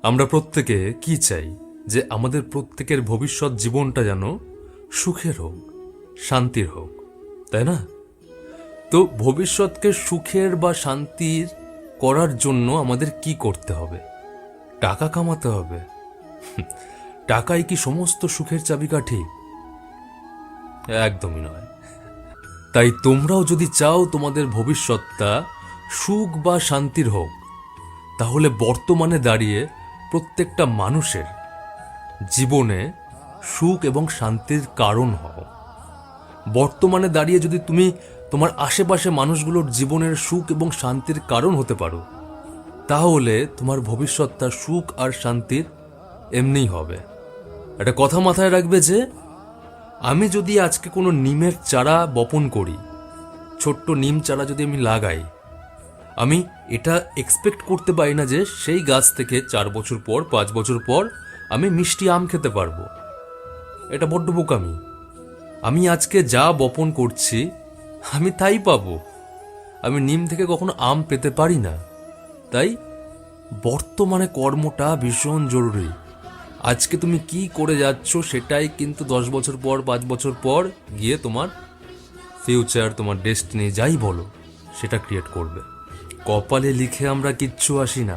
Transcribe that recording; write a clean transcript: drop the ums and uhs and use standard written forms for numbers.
আমরা প্রত্যেকে কি চাই যে আমাদের প্রত্যেকের ভবিষ্যৎ জীবনটা যেন সুখের হোক, শান্তির হোক, তাই না? তো ভবিষ্যৎকে সুখের বা শান্তির করার জন্য আমাদের কি করতে হবে? টাকা কামাতে হবে। টাকাই কি সমস্ত সুখের চাবিকাঠি? একদমই নয়। তাই তোমরাও যদি চাও তোমাদের ভবিষ্যৎটা সুখ বা শান্তির হোক, তাহলে বর্তমানে দাঁড়িয়ে প্রত্যেকটা মানুষের জীবনে সুখ এবং শান্তির কারণ হও। বর্তমানে দাঁড়িয়ে যদি তুমি তোমার আশেপাশে মানুষগুলোর জীবনের সুখ এবং শান্তির কারণ হতে পারো, তাহলে তোমার ভবিষ্যৎটা সুখ আর শান্তির এমনিই হবে। একটা কথা মাথায় রাখবে যে আমি যদি আজকে কোনো নিমের চারা বপন করি, ছোট্ট নিম চারা যদি আমি লাগাই, আমি এটা এক্সপেক্ট করতে পারি না যে সেই গাছ থেকে 4 বছর পর 5 বছর পর আমি মিষ্টি আম খেতে পারবো। এটা বড্ড বোকামি। আমি আজকে যা বপন করছি আমি তাই পাবো। আমি নিম থেকে কখনো আম পেতে পারি না। তাই বর্তমানে কর্মটা ভীষণ জরুরি। আজকে তুমি কি করে যাচ্ছ সেটাই কিন্তু 10 বছর পর 5 বছর পর গিয়ে তোমার ফিউচার, তোমার ডেস্টিনি যাই বলো সেটা ক্রিয়েট করবে। কপালে লিখে আমরা কিচ্ছু আসি না।